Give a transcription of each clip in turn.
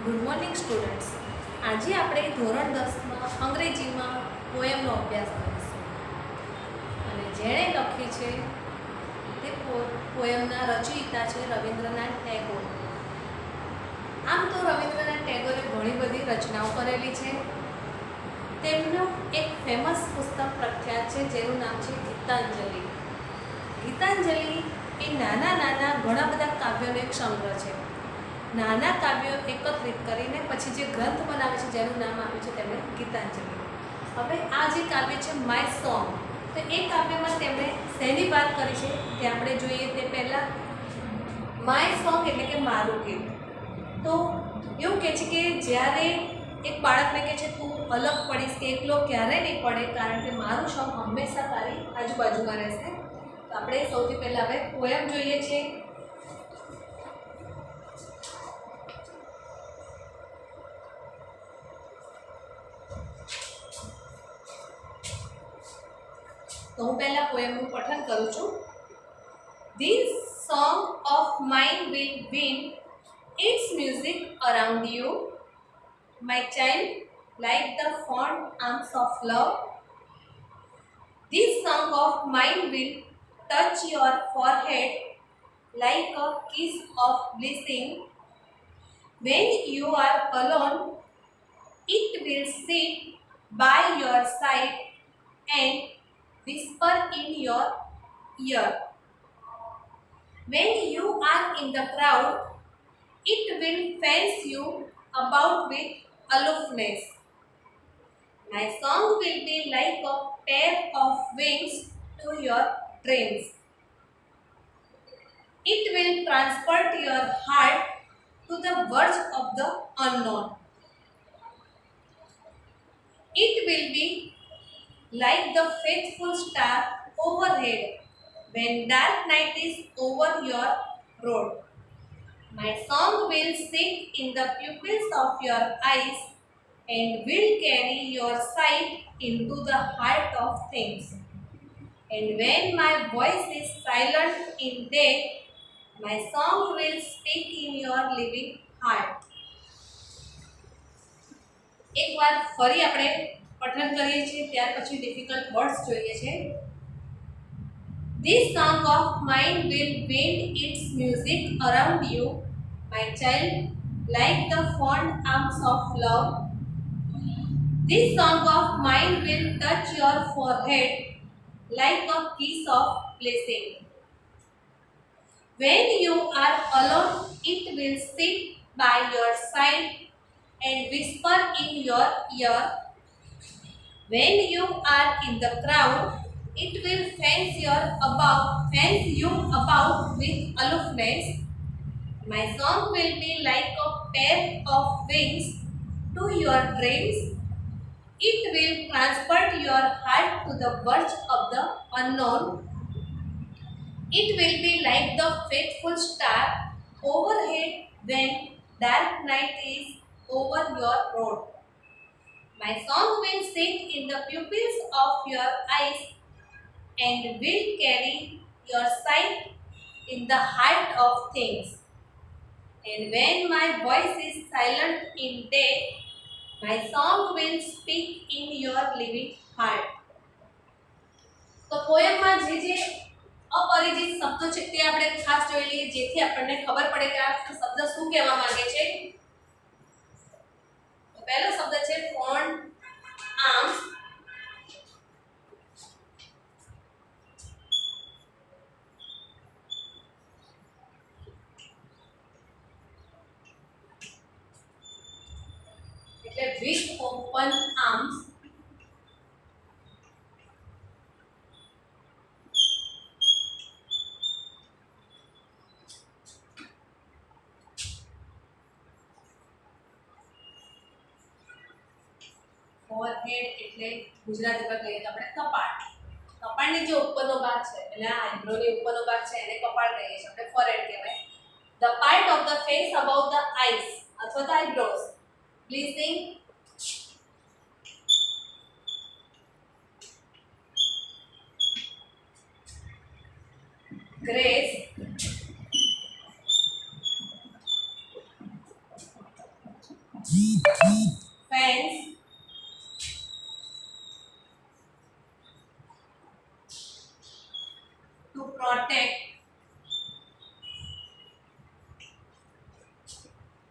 Good morning students. આજે આપણે ધોરણ 10માં અંગ્રેજીમાં પોએમનો અભ્યાસ કરીશું અને જેણે લખી છે તે પોએમના રચયિતા છે રવિન્દ્રનાથ ટેગોર. આમ તો રવિન્દ્રનાથ ટેગોરે ઘણી બધી રચનાઓ કરેલી છે. તેમનું એક ફેમસ પુસ્તક પ્રખ્યાત છે જેનું નામ છે ગીતાંજલિ. ગીતાંજલિ એ નાના નાના ઘણા બધા કાવ્યોનો એક સંગ્રહ છે. નાના કાવ્યો એકત્રિત કરીને પછી જે ગ્રંથ બનાવે છે જેનું નામ આપ્યું છે તેમણે ગીતાંજલિ. હવે આ જે કાવ્ય છે માય સોંગ, તો એ કાવ્યમાં તેમણે શેની વાત કરી છે તે આપણે જોઈએ. તે પહેલાં માય સોંગ એટલે કે મારું ગીત. તો એવું કહે છે કે જ્યારે એક બાળકને કહે છે તું અલગ પડીશ કે એકલો ક્યારેય નહીં પડે, કારણ કે મારું સોંગ હંમેશા તારી આજુબાજુમાં રહેશે. તો આપણે સૌથી પહેલાં હવે પોએમ જોઈએ છીએ. તો હું પહેલાં પોએમનું પઠન કરું છું. This song of mine will win its music around you, my child, like the fond arms of love. This song of mine will touch your forehead like a kiss of blessing. When you are alone, it will sit by your side and whisper in your ear. When you are in the crowd, it will fence you about with aloofness. My song will be like a pair of wings to your dreams. It will transport your heart to the verge of the unknown. It will be like the faithful star overhead when dark night is over your road. My song will sink in the pupils of your eyes and will carry your sight into the heart of things. And when my voice is silent in death, my song will speak in your living heart. એક વાર ફરી આપણે પઠન કરીએ છીએ, ત્યાર પછી difficult words જોઈએ છે. This song of mine will wind its music around you, my child, like the fond arms of love. This song of mine will touch your forehead like a kiss of blessing. When you are alone, it will sit by your side and whisper in your ear. When you are in the crowd, it will fence you about with aloofness. My song will be like a pair of wings to your dreams. It will transport your heart to the verge of the unknown. It will be like the faithful star overhead when dark night is over your road. My song will sit in the pupils of your eyes and will carry your sight in the heart of things. And when my voice is silent in death, my song will speak in your living heart. તો પોએમમાં જે અપરિચિત શબ્દો છે તે આપણે ખાસ જોઈ લઈએ, જેથી આપણને ખબર પડે કે આ શબ્દ શું કહેવા માંગે છે. તો પહેલો શબ્દ છે ફોન્ડ આર્મ્સ. એટલે with open arms. ફોરહેડ એટલે ગુજરાતીમાં કહીએ તો આપણે કપાળ. કપાળની જે ઉપરનો ભાગ છે એટલે આ આઈબ્રોની ઉપરનો ભાગ છે એને કપાળ કહીએ છીએ, આપણે ફોરહેડ કહેવાય. The part of the face above the eyes અથવા the eyebrows, pleasing grace to protect.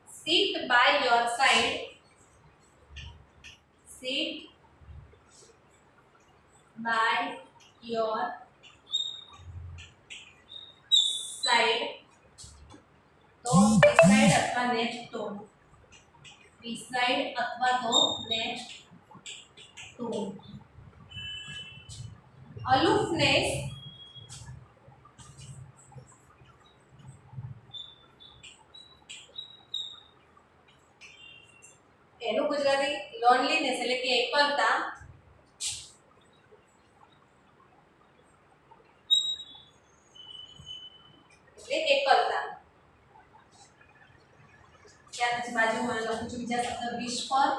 Sit by your side. Sit by your side. तो beside अथवा next to. beside अथवा तो next to. અલુફનેસ એનું ગુજરાતી લોનલીનેસ એટલે કે એકલતા. એટલે એકલતા. ત્યાર પછી બાજુમાં લખું છું બીજા શબ્દ વિસ્પર.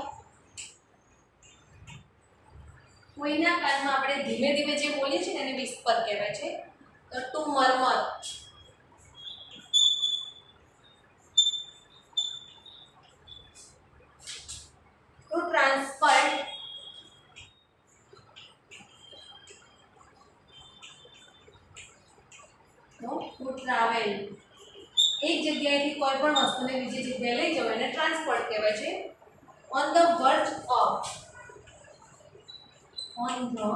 કોઈના કાનમાં આપણે ધીમે ધીમે જે બોલીએ છીએ ને એને વિસ્પર કહેવાય છે. તો to murmur. To transfer. To travel. એક જગ્યાએથી કોઈ પણ વસ્તુને બીજી જગ્યાએ લઈ જવું એને ટ્રાન્સપોર્ટ કહેવાય છે. On the verge of. on the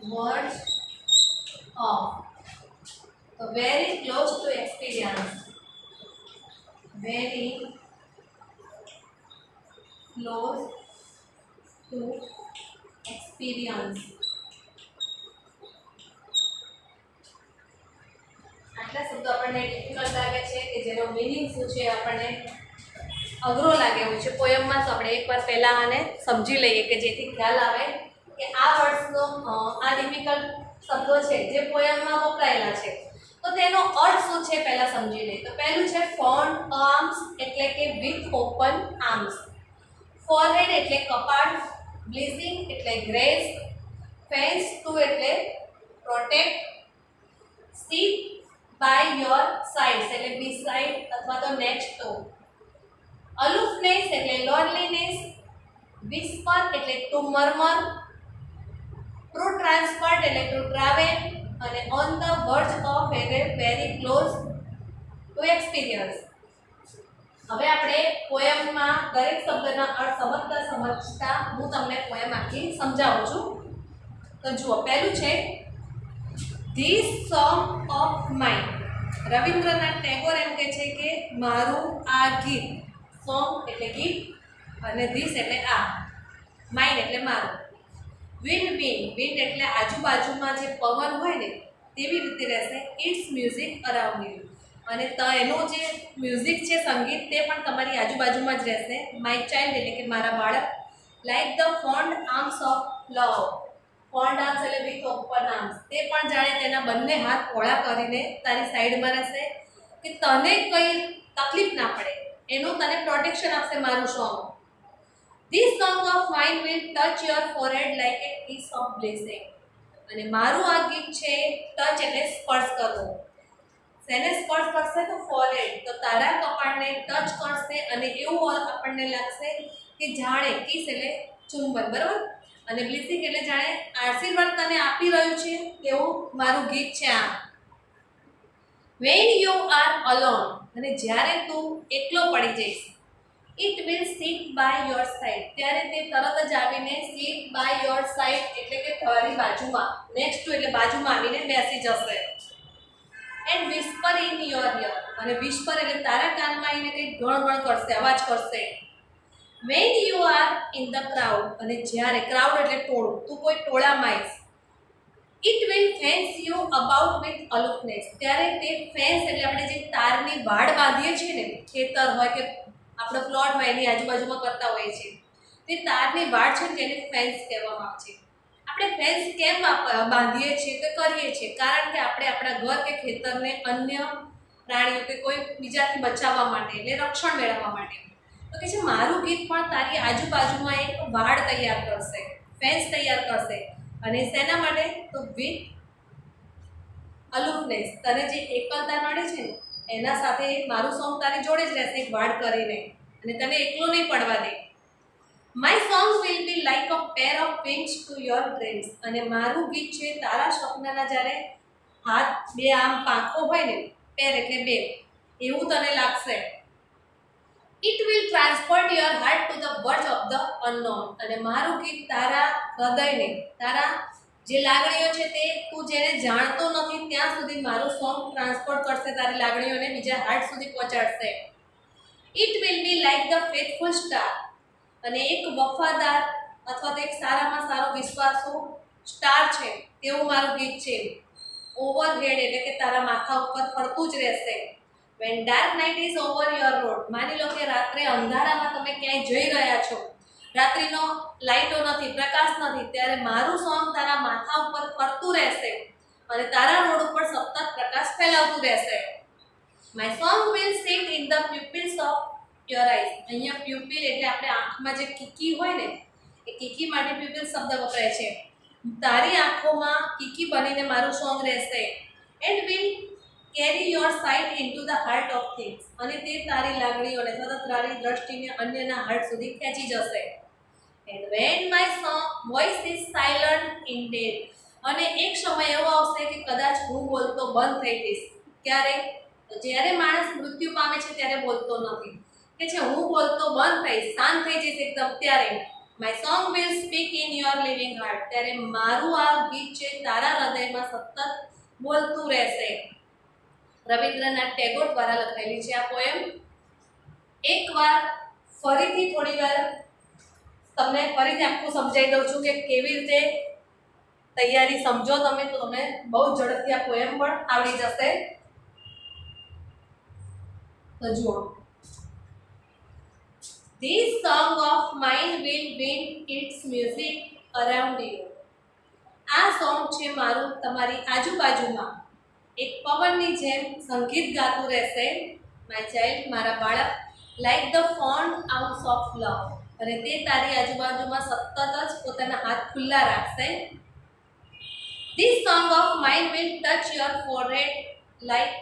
verge of. So very close to experience. Very close to experience. આટલા શબ્દો આપણને ડિફિકલ્ટ લાગે છે કે જેનો મીનિંગ શું છે આપણને અઘરો લાગે એવું છે પોયમમાં. તો આપણે એકવાર પહેલાં આને સમજી લઈએ કે જેથી ખ્યાલ આવે કે આ વર્ડ્સનો આ ડિફિકલ્ટ શબ્દો છે જે પોયમમાં વપરાયેલા છે તો તેનો અર્થ શું છે પહેલાં સમજી લઈએ. તો પહેલું છે ફોન્ડ આર્મ્સ એટલે કે વિથ ઓપન આર્મ્સ. ફોરહેડ એટલે કપાળ. બ્લીઝિંગ એટલે ગ્રેસ. ફેન્સ ટુ એટલે protect. Sit by your sides એટલે બી-સાઇડ અથવા તો નેક્સ્ટ ટુ. અલુફનેસ એટલે લોનલીનેસ. વિસ્પર એટલે ટુ મરમર. ટ્રુ ટ્રાન્સફર્ટ એટલે ટુ ટ્રાવેલ. અને ઓન ધ વર્જ ઓફ એટલે વેરી ક્લોઝ ટુ એક્સપિરિયન્સ. હવે આપણે પોયમમાં દરેક શબ્દના અર્થ સમજતા હું તમને પોયમ આખી સમજાવું છું. તો જુઓ પહેલું છે this song of mind. Rabindranath Tagore એમ કહે છે કે મારું આ ગીત. સોંગ એટલે ગીત અને ધીસ એટલે આ. માઇન્ડ એટલે મારું. Wind wind. વિન્ડ એટલે આજુબાજુમાં જે પવન હોય ને તેવી રીતે રહેશે. It's music around you. અને એનું જે મ્યુઝિક છે સંગીત તે પણ તમારી આજુબાજુમાં જ રહેશે. માય ચાઇલ્ડ એટલે કે મારા બાળક. Like the found arms of love. Found arms એટલે વિથ ઓપન આર્મ્સ. તે પણ જાણે તેના બંને હાથ પહોળા કરીને તારી સાઈડમાં રહેશે કે તને કંઈ તકલીફ ના પડે એનું તને પ્રોટેક્શન આપશે મારું song. This song of mind will touch your forehead like A kiss of blessing. અને મારું આ ગીત છે ટચ એટલે સ્પર્શ કરવો. શેને સ્પર્શ કરશે તો ફોરહેડ. તો તારા કપાળને ટચ કરશે અને એવું આપણને લાગશે કે જાણે કિસ એટલે ચુંબન બરાબર. અને બ્લેસિંગ એટલે જાણે આશીર્વાદ તને આપી રહ્યું છે તેવું મારું ગીત છે આ. When you are alone. અને જ્યારે તું એકલો પડી જઈશ. It will sit by your side. ત્યારે તે તરત જ આવીને સીટ બાય યોર સાઇડ એટલે કે તારી બાજુમાં. નેક્સ્ટ ટુ એટલે બાજુમાં આવીને બેસી જશે. And whisper in your year. અને વિસ્પર એટલે તારા કાનમાં આવીને કંઈક ગણ કરશે, અવાજ કરશે. Van you are in the crowd. અને જ્યારે ક્રાઉડ એટલે ટોળું, તું કોઈ ટોળામાં આવીશ. It will fans you about with અલુફનેસ. ત્યારે તે ફેન્સ એટલે આપણે જે તારની વાડ બાંધીએ છીએ ને ખેતર હોય કે આપણો પ્લોટમાં એની આજુબાજુમાં કરતા હોઈએ છીએ તે તારની વાડ છે ને તેને ફેન્સ કહેવામાં આવે છે. આપણે ફેન્સ કેમ બાંધીએ છીએ કે કરીએ છીએ કારણ કે આપણે આપણા ઘર કે ખેતરને અન્ય પ્રાણીઓ કે કોઈ બીજાથી બચાવવા માટે એટલે રક્ષણ મેળવવા માટે. તો કે છે મારું ગીત પણ તારી આજુબાજુમાં એક વાડ તૈયાર કરશે, ફેન્સ તૈયાર કરશે. અને શેના માટે તો વિથ અલુફનેસ. તને જે એકલતા નડે છે ને એના સાથે મારું સોંગ તારી જોડે જ રહેશે એક વાડ કરીને અને તને એકલો નહીં પડવા દે. My songs will be like a pair of wings to your dreams. અને મારું ગીત છે તારા સ્વપ્નના જ્યારે હાથ બે આમ પાંખો હોય ને, પેર એટલે બે, એવું તને લાગશે. It will transport your heart to the verge of the unknown. અને મારું ગીત તારા હૃદયને, તારા જે લાગણીઓ છે તે તું જેને જાણતો નથી ત્યાં સુધી મારું સોંગ ટ્રાન્સપોર્ટ કરશે, તારી લાગણીઓને બીજા હાર્ટ સુધી પહોંચાડશે. It will be like the faithful star. અને એક વફાદાર અથવા તો એક સારામાં સારો વિશ્વાસુ સ્ટાર છે તેવું મારું ગીત છે. ઓવરહેડ એટલે કે તારા માથા ઉપર ફરતું જ રહેશે. Van dark night is over your road. માની લો કે રાત્રે અંધારામાં તમે ક્યાંય જઈ રહ્યા છો, રાત્રિનો લાઇટો નથી, પ્રકાશ નથી, ત્યારે મારું સોંગ તારા માથા ઉપર ફરતું રહેશે અને તારા રોડ ઉપર સતત પ્રકાશ ફેલાવતું રહેશે. My song will seat in the pupils of your eyes. અહીંયા પ્યુપિલ એટલે આપણે આંખમાં જે કીકી હોય ને, એ કીકી માટે પ્યુપિલ શબ્દ વપરાય છે. તારી આંખોમાં કીકી બનીને મારું સોંગ રહેશે. And will carry your site into the heart of things. અને તે તારી લાગણીઓને સતત તારી દ્રષ્ટિને અન્યના હાર્ટ સુધી ખેંચી જશે. And when my song voice is silent in dead. અને એક સમય એવો આવશે કે કદાચ હું બોલતો બંધ થઈ જઈશ. ક્યારે? તો જ્યારે માણસ મૃત્યુ પામે છે ત્યારે બોલતો નથી, કે છે હું બોલતો બંધ થઈશ, શાંત થઈ જઈશ એકદમ, ત્યારે my song will speak in your living heart. ત્યારે મારું આ ગીત છે તારા હૃદયમાં સતત બોલતું રહેશે. રવિન્દ્રનાથ ટેગોર દ્વારા લખાયેલી છે આ પોએમ. એકવાર ફરીથી થોડી વાર તમને ફરીથી આખું સમજાવી દઉં છું કે કેવી રીતે તૈયારી સમજો તમે તો તમે બહુ ઝડપથી આ પોએમ પણ આવડી જશે. તો જુઓ, This song of mine will win its music around you. આ સોંગ છે મારું તમારી આજુબાજુમાં એક પવનની જેમ સંગીત ગાતું રહેશે. માય ચાઇલ્ડ, મારા બાળક, like the found outs of લવ. અને તે તારી આજુબાજુમાં સતત જ પોતાના હાથ ખુલ્લા રાખશે. This song of mine will touch your forehead like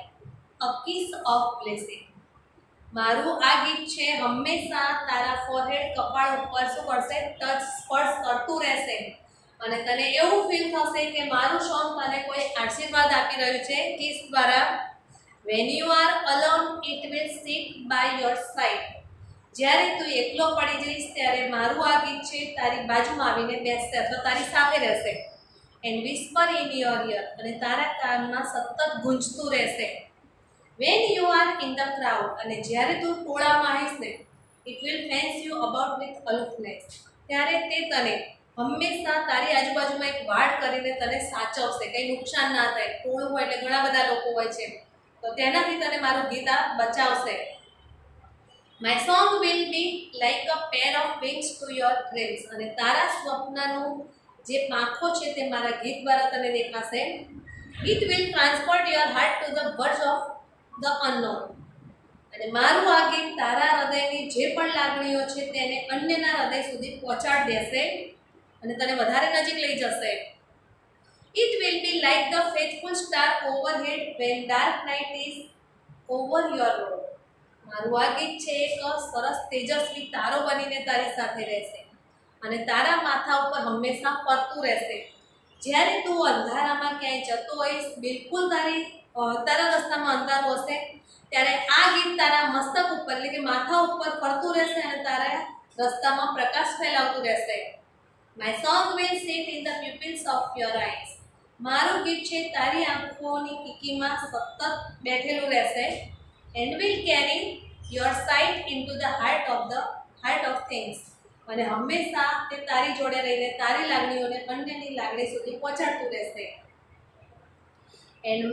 a kiss of blessing. મારું આ ગીત છે હંમેશા તારા ફોરહેડ, કપાળ ઉપર શું કરશે? ટચ, સ્પર્શ કરતું રહેશે. અને તને એવું ફીલ થશે કે મારું સોંગ તને કોઈ આશીર્વાદ આપી રહ્યું છે કિસ દ્વારા. When you are alone it will sit by your side. જ્યારે તું એકલો પડી જઈશ ત્યારે મારું આ ગીત છે તારી બાજુમાં આવીને બેસશે અથવા તારી સાથે રહેશે. એન્ડ વિસ્પર ઇન યોર ઈયર. અને તારા કાનમાં સતત ગુંજતું રહેશે. Van you are in the crowd. અને જ્યારે તું ટોળામાં આવીશ ને, it will fans you about with અલુફનેસ. ત્યારે તે તને હંમેશા તારી આજુબાજુમાં એક વાડ કરીને તને સાચવશે, કંઈ નુકસાન ના થાય. ટોળું હોય એટલે ઘણા બધા લોકો હોય છે, તો તેનાથી તને મારું ગીત આ બચાવશે. My song will be like a pair of wings to your dreams. અને તારા સ્વપ્નનું જે પાંખો છે તે મારા ગીત દ્વારા તને દેખાશે. It will transport your heart to the verge of the unknown. અને મારું આ ગીત તારા હૃદયની જે પણ લાગણીઓ છે તેને અન્યના હૃદય સુધી પહોંચાડી દેશે અને તને વધારે નજીક લઈ જશે. It will be like the faithful star overhead van dark night is over your road. મારું આ ગીત છે એક સરસ તેજસ્વી તારો બનીને તારી સાથે રહેશે અને તારા માથા ઉપર હંમેશા ફરતું રહેશે. જ્યારે તું અંધારામાં ક્યાંય જતો હોઈશ, બિલકુલ તારા રસ્તામાં અંધારું હશે, ત્યારે આ ગીત તારા મસ્તક ઉપર એટલે કે માથા ઉપર ફરતું રહેશે અને તારા રસ્તામાં પ્રકાશ ફેલાવતું રહેશે. My song will seat in the pupils of your eyes. મારું ગીત છે તારી આંખોની કીકીમાં સતત બેઠેલું રહેશે. And will carry your site into the heart of things. અને હંમેશા તે તારી જોડે રહીને તારી લાગણીઓને અન્યની લાગણી સુધી પહોંચાડતું રહેશે. And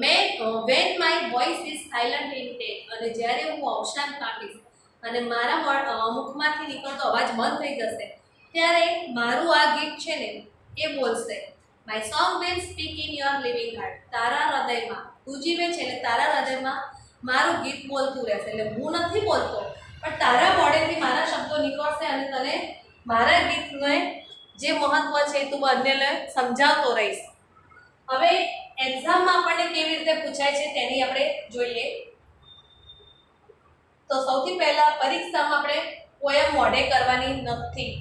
when my voice is silent in death. અને જ્યારે હું અવસાન પામીશ અને મારા મુખમાંથી નીકળતો અવાજ બંધ થઈ જશે, ત્યારે મારું આ ગીત છે ને એ બોલશે. My song will speak in your living heart. તારા હૃદયમાં, તું જીવે છે એટલે તારા હૃદયમાં મારું ગીત બોલતું રહેશે. એટલે હું નથી બોલતો, પણ તારા મોઢેથી મારા શબ્દો નીકળશે અને તને મારા ગીતને જે મહત્વ છે એ તું અન્યને સમજાવતો રહીશ. હવે એક્ઝામમાં આપણને કેવી રીતે પૂછાય છે તેની આપણે જોઈએ. તો સૌથી પહેલા પરીક્ષામાં આપણે પોયમ મોઢે કરવાની નથી.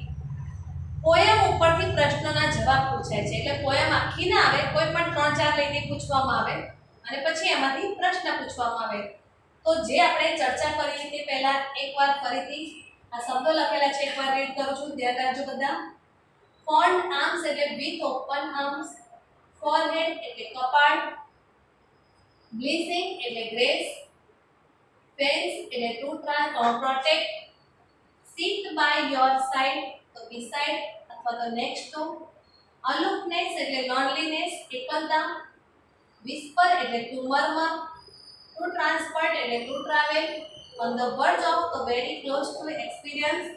પોયમ ઉપરથી પ્રશ્નના જવાબ પૂછાય છે એટલે પોયમ આખી ના આવે, કોઈ પણ 3-4 લાઈન પૂછવામાં આવે અને પછી એમાંથી પ્રશ્ન પૂછવામાં આવે. તો જે આપણે ચર્ચા કરી તે પહેલા એકવાર ફરીથી આ શબ્દો લખેલા છે એકવાર રીડ કરું છું, ધ્યાન રાખજો બધા. ફોન્ડ આર્મ્સ એટલે વિથ ઓપન આર્મ્સ, ફોરહેડ એટલે કપાળ, બ્લીસિંગ એટલે ગ્રેસ, ફેન્સ એટલે to protect, sit by your side તો beside અથવા તો next to, aloofness એટલે loneliness એકલતા, whisper એટલે to murmur, to transport એટલે to travel, on the verge of તો very close to experience.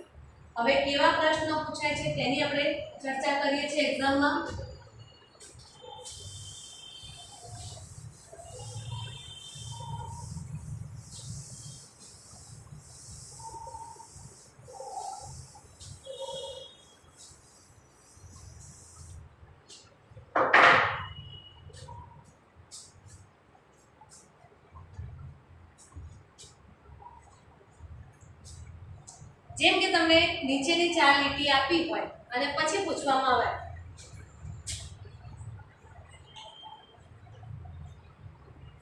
હવે કેવા પ્રશ્નો પૂછાય છે તેની આપણે ચર્ચા કરીએ છીએ એક્ઝામમાં. જેમ કે તમને નીચેની 4 લીટી આપી હોય અને પછી પૂછવામાં આવે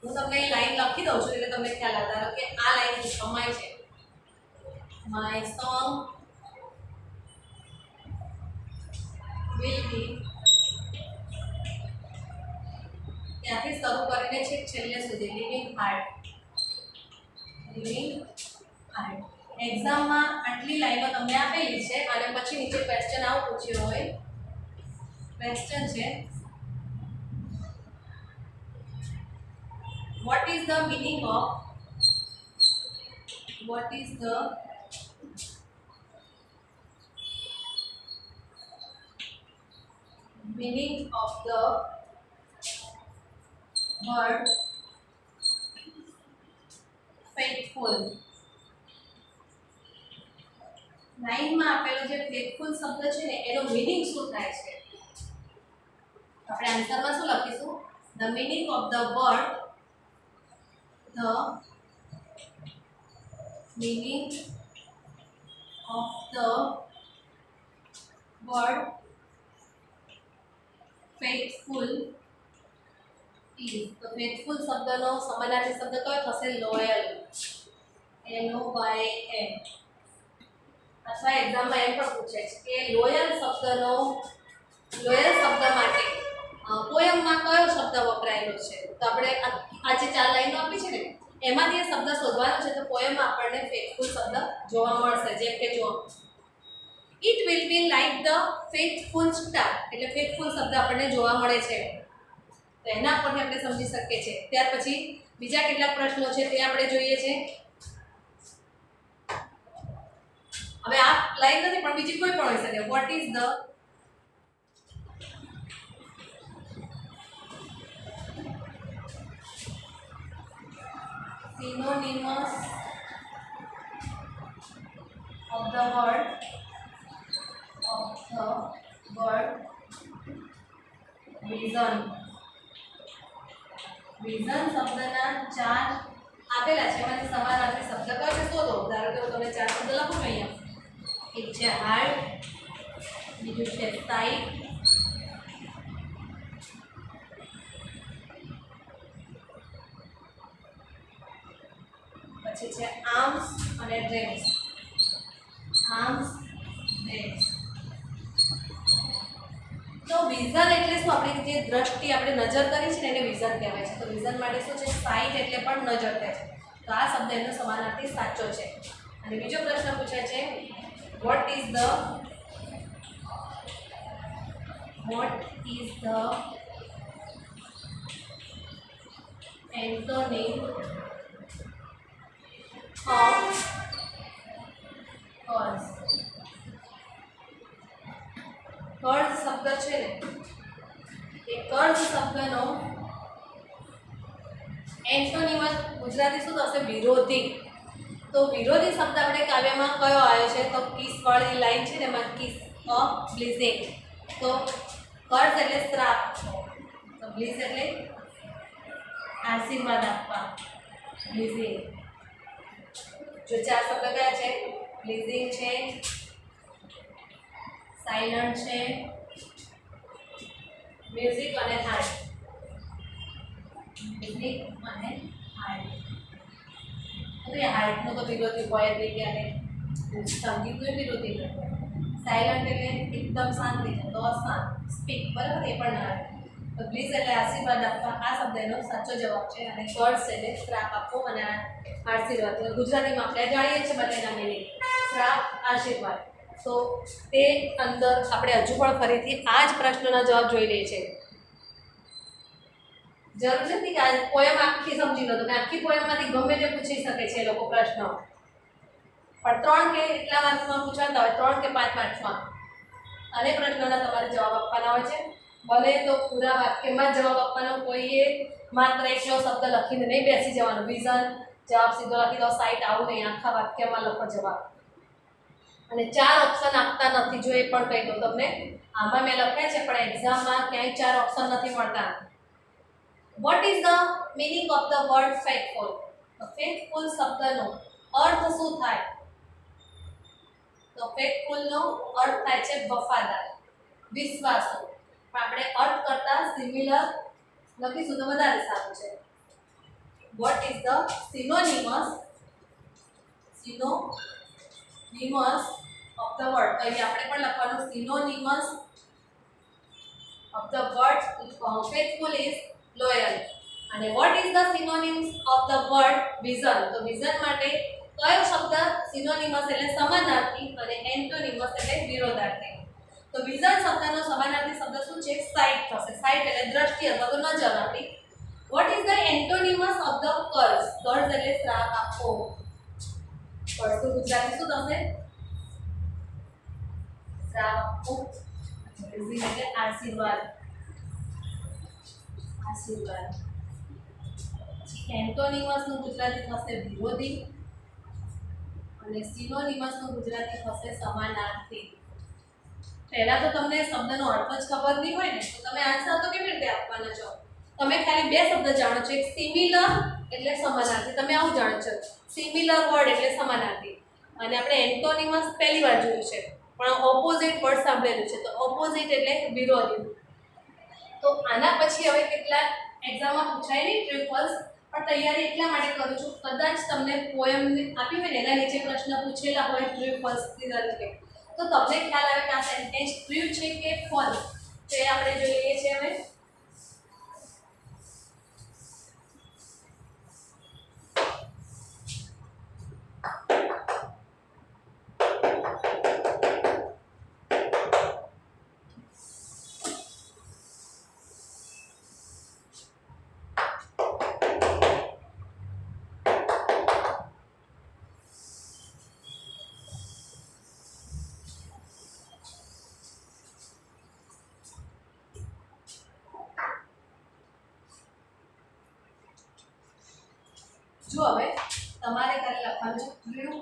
હું તમને લાઈન લખી દઉં છું એટલે તમને ખ્યાલ આવે. ધારો કે આ લાઈન પૂછવામાં આવી છે, my song will be, ત્યાંથી શરૂ કરીને છેક છેલ્લે સુધી લિવિંગ હાર્ટ. એક્ઝામમાં આટલી લાઈનો તમને આપેલી છે અને પછી નીચે ક્વેશ્ચન આવું પૂછ્યો હોય. ક્વેશ્ચન છે what is the meaning of word faithful. લાઈનમાં આપેલો જે ફેથફુલ શબ્દ છે ને એનો મીનિંગ શું થાય છે? આપણે આન્સરમાં શું લખીશું? The meaning of the word faithful is. તો ફેથફુલ શબ્દનો સમાનાર્થી શબ્દ કયો થશે? લોયલ. LOYL. અથવા એક્ઝામમાં એમ પણ પૂછે છે કે લોયલ શબ્દ માટે પોયમમાં કયો શબ્દ વપરાયેલો છે? તો આપણે આ જે 4 લાઈનો આપી છે ને એમાંથી એ શબ્દ શોધવાનો છે. તો પોયમમાં આપણને ફેથફુલ શબ્દ જોવા મળશે. જેમ કે જો it will be like the faithful star એટલે ફેથફુલ શબ્દ આપણને જોવા મળે છે. તો એના પરથી આપણે સમજી શકીએ છીએ. ત્યાર પછી બીજા કેટલાક પ્રશ્નો છે તે આપણે જોઈએ છે. હવે આ લાઈન નથી પણ બીજી કોઈ પણ હોઈ શકે. Vote is the synonymous of the word vision. Vision શબ્દના 4 આપેલા છે, એમાંથી સમાનાર્થી શબ્દ કયો છે શોધો. ધારો કે હું તમને 4 શબ્દ લખું છું અહીંયા. એક છે હાર્ટ, બીજું છે સાઇટ, પછી છે આર્મ્સ અને ડ્રેમ્સ. તો વિઝન એટલે શું? આપણી જે દ્રષ્ટિ આપણે નજર કરી છે ને એને વિઝન કહેવાય છે. તો વિઝન માટે શું છે? સાઇટ એટલે પણ નજર થાય છે. તો આ શબ્દ એનો સમાનાર્થી સાચો છે. અને બીજો પ્રશ્ન પૂછાય છે what is the antonym of curse? Karz શબ્દ છે ને એ કર્ઝ શબ્દનો એન્ટોનિમસ ગુજરાતી શું થશે? વિરોધી. તો વિરોધી શબ્દ આપણે કાવ્યમાં કયો આવ્યો છે? તો કિસ વાળી લાઈન છે ને એમાં કિસ ઓફ બ્લીઝિંગ. તો કર્ઝ એટલે શ્રાપ, તો બ્લીઝ એટલે આશીર્વાદ આપવા. બ્લીઝિંગ. જો 4 શબ્દ કયા છે? બ્લીઝિંગ છે, સાયલન્ટ છે, મ્યુઝિક અને હાર્ટ. મ્યુઝિક અને હાર્ટ. અરે હાર્ટનો તો વિરોધી હોય જ નહીં ક્યારે. સંગીતનો વિરોધી નથી. સાયલન્ટ એટલે એકદમ શાંત થઈ જાય તો શાંત. સ્પીક બરાબર એ પણ ના આવે. તો પ્લીઝ એટલે આશીર્વાદ આપવા આ શબ્દ એનો સાચો જવાબ છે. અને કર્ડ્સ એટલે શ્રાપ આપવો અને આશીર્વાદ. ગુજરાતીમાં આપણે જાણીએ છીએ બધાના મિનિંગ. શ્રાપ, આશીર્વાદ. તો તે અંદર આપણે હજુ પણ ફરીથી આ જ પ્રશ્નના જવાબ જોઈ લઈએ છીએ. જરૂર નથી કે આ પોયમ આખી સમજી લો. તમે આખી પોયમમાંથી ગમે તે પૂછી શકે છે એ લોકો પ્રશ્ન. પણ 3 કે એટલા માર્ક્સમાં પૂછાતા હોય, 3 કે 5 માર્ક્સમાં. અને પ્રશ્નોના તમારે જવાબ આપવાના હોય છે. ભલે તો પૂરા વાક્યમાં જ જવાબ આપવાનો, કોઈએ માત્ર એકલો શબ્દ લખીને નહીં બેસી જવાનું. વિઝન જવાબ સીધો લખી દો, સાઇટ આવું નહીં, આખા વાક્યમાં લખો જવાબ. અને 4 ઓપ્શન આપતા નથી, જો એ પણ કહી દો તમને. આમાં મેં લખ્યા છે પણ એક્ઝામમાં ક્યાંય 4 ઓપ્શન નથી મળતા. Vote is the meaning of the word faithful? તો ફેથફુલ શબ્દનો અર્થ શું થાય? તો ફેથફુલ નો અર્થ થાય છે વફાદાર, વિશ્વાસુ. પણ આપણે અર્થ કરતા સિમિલર લખીશું તો વધારે સારું છે. What is the synonyms of the word? તો અહીંયા આપણે પણ લખવાનું synonyms of the word faithful is loyal. અને what is the synonyms of the word vision? તો વિઝન માટે કયો શબ્દ સિનોનિમસ એટલે સમાનાર્થી અને એન્ટોનિમસ એટલે વિરોધાર્થી? તો વિઝન શબ્દનો સમાનાર્થી શબ્દ શું છે? સાઇટ થશે. સાઇટ એટલે દ્રષ્ટિ અથવા તો નજર આપણી. What is the antonyms of the curse? Curse એટલે શ્રાપ આપવો. કર્સ તો ગુજરાતી શું થશે? શ્રાપ આપવો. બ્લેસિંગ એટલે આશીર્વાદ. આશીર્વાદ. એન્ટોનિમસ નું ગુજરાતી થશે વિરોધી. અને સિનોનિમસ નું ગુજરાતી થશે સમાનાર્થી. પહેલા તો તમને શબ્દનો અર્થ જ ખબર નહીં હોય ને તો તમે આન્સર તો કેવી રીતે આપવાના છો? તમે ખાલી 2 શબ્દ જાણો છો, એક સિમિલર એટલે સમાનાર્થી. તમે આવું જાણો છો, સિમિલર વર્ડ એટલે સમાનાર્થી. અને આપણે એન્ટોનિમસ પહેલી વાર જોયું છે, પણ ઓપોઝિટ વર્ડ સાંભળેલું છે. તો ઓપોઝિટ એટલે વિરોધી. તો આના પછી હવે કેટલા એક્ઝામમાં પૂછાય નહીં ટ્રુ ફોલ્સ, પણ તૈયારી એટલા માટે કરું છું, કદાચ તમને પોયમ આપી હોય ને એના નીચે પ્રશ્ન પૂછેલા હોય ટ્રુ ફોલ્સ તરીકે, તો તમને ખ્યાલ આવે કે આ સેન્ટેન્સ ટ્રુ છે કે ફોલ્સ. તો એ આપણે જોઈ લઈએ છીએ હવે. જો હવે તમારે ખાલી લખવાનું છે ટ્રુ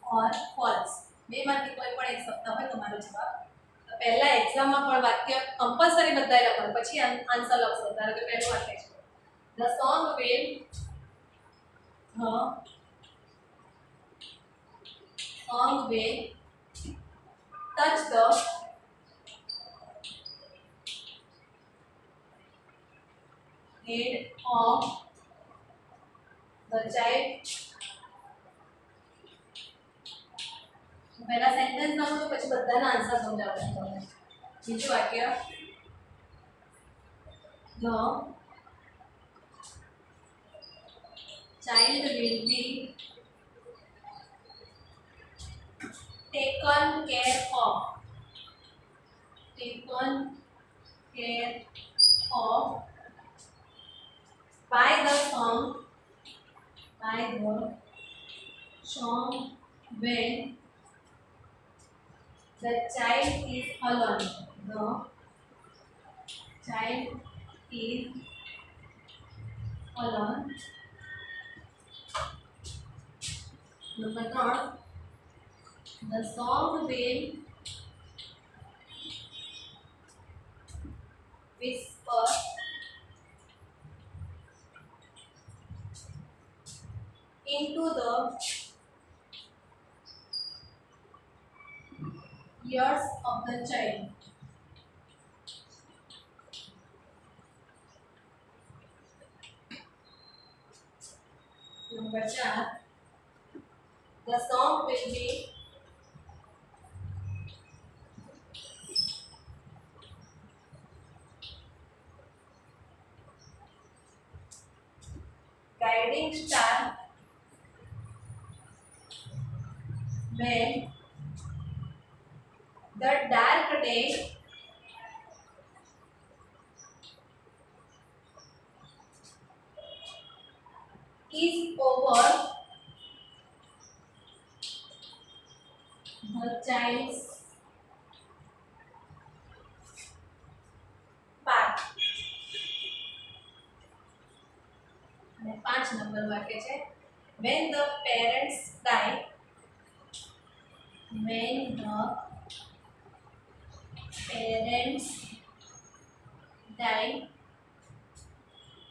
ઓર ફોલ્સ. બેમાંથી કોઈ પણ એક શબ્દ હોય તમારો જવાબ. તો પહેલા એક્ઝામમાં પણ વાક્ય કમ્પલસરી બધાય લખવાનું, પછી આન્સર લખશો. ધારો કે પહેલું વાક્ય છે, the song will touch the head of the child. પહેલા સેન્ટેન્સ નાખો તો પછી બધાના આન્સર સમજાવશે તમને. બીજું વાક્ય, the child will be taken care of by the song when the child is alone. The child is alone. Number 3, the song will whisper into the years of the child. Number 4. The song will be guiding star when the dark day is over. The child's path. અને 5 number વાક્ય છે when the parents die. When the parents die,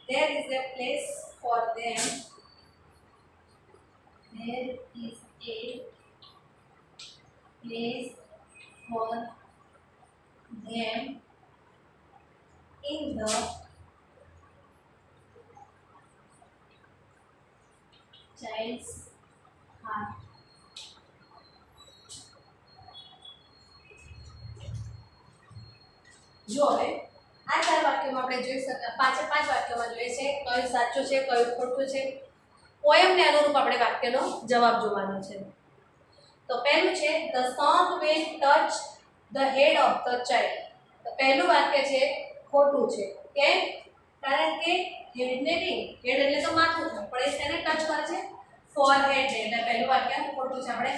there is a place for them. There is a place for them in the child's heart. જો હવે આ 4 વાક્યોમાં આપણે જોઈ શકીએ 5 વાક્યોમાં જોઈએ છે કયું સાચું છે કયું ખોટું છે પોયમને અનુરૂપ આપણે વાક્યનો જવાબ જોવાનો છે તો પહેલું છે the song will touch the head of the child તો પહેલું વાક્ય છે ખોટું છે કેમ કારણ કે હેડને નહીં હેડ એટલે તો માથું થાય પણ એ તેને ટચ કરે છે ફોર હેડ એટલે પહેલું વાક્ય ખોટું છે આપણે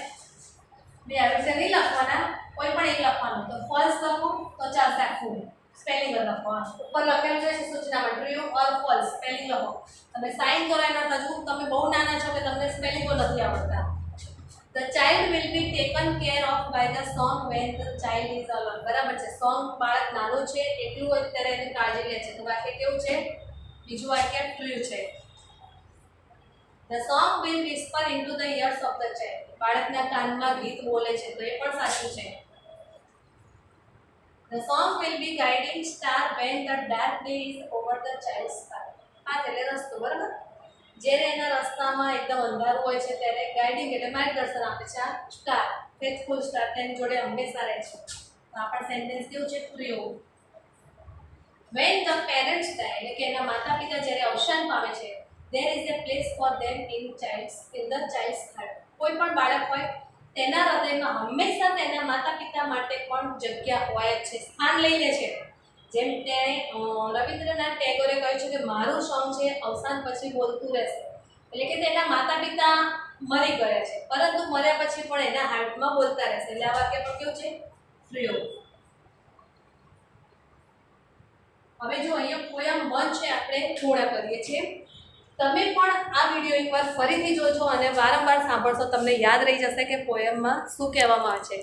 બે અક્ષર નહીં લખવાના કોઈ પણ એક લખવાનું તો ફોલ્સ લખો તો ચાલશે આખું સ્પેલિંગ લખો ઉપર લખેલું છે સૂચનામાં ટ્રુ ઓર ફોલ્સ સ્પેલિંગ લખો તમે સાઇન કરો એનો હજુ તમે બહુ નાના છો કે તમને સ્પેલિંગો નથી આવડતા the child will be taken care of by the song when the child is alone બરાબર છે સોંગ બાળક નાનું છે એટલું અત્યારે એની કાળજી લે છે તો વાક્ય કેવું છે બીજું વાક્ય ટ્રુ છે The song will whisper into the ears of the child. બાળકના કાનમાં ગીત બોલે છે તો એ પણ સાચું છે. The song will be guiding star when the dark day is over the child's path. Path એટલે રસ્તો બરાબર જ્યારે એના રસ્તામાં એકદમ અંધારું હોય છે ત્યારે ગાઈડિંગ એટલે માર્ગદર્શન આપે છે આ સ્ટાર ફેથફુલ સ્ટાર તેની જોડે હંમેશા રહે છે તો આ પણ સેન્ટેન્સ કેવું છે true when the parents die એટલે કે એના માતા પિતા જ્યારે અવસાન પામે છે there is a place for them in the child's heart કોઈ પણ બાળક હોય તેના હૃદયમાં હંમેશા તેના માતા પિતા માટે પણ જગ્યા હોય જ છે સ્થાન લઈ લે છે જેમ તેણે રવિન્દ્રનાથ ટેગોરે કહ્યું છે કે મારું સોંગ છે અવસાન પછી બોલતું રહેશે એટલે કે તેના માતા પિતા મરી ગયા છે પરંતુ મર્યા પછી પણ એના હાર્ટમાં બોલતા રહેશે એટલે આ વાક્ય પણ કેવું છે ટ્રુ હવે જો અહીંયા પોયમ 1 છે આપણે પૂર્ણ કરીએ છીએ તમે પણ આ વિડીયો એકવાર ફરીથી જોજો અને વારંવાર સાંભળશો તમને યાદ રહી જશે કે પોયમમાં શું કહેવામાં આવે છે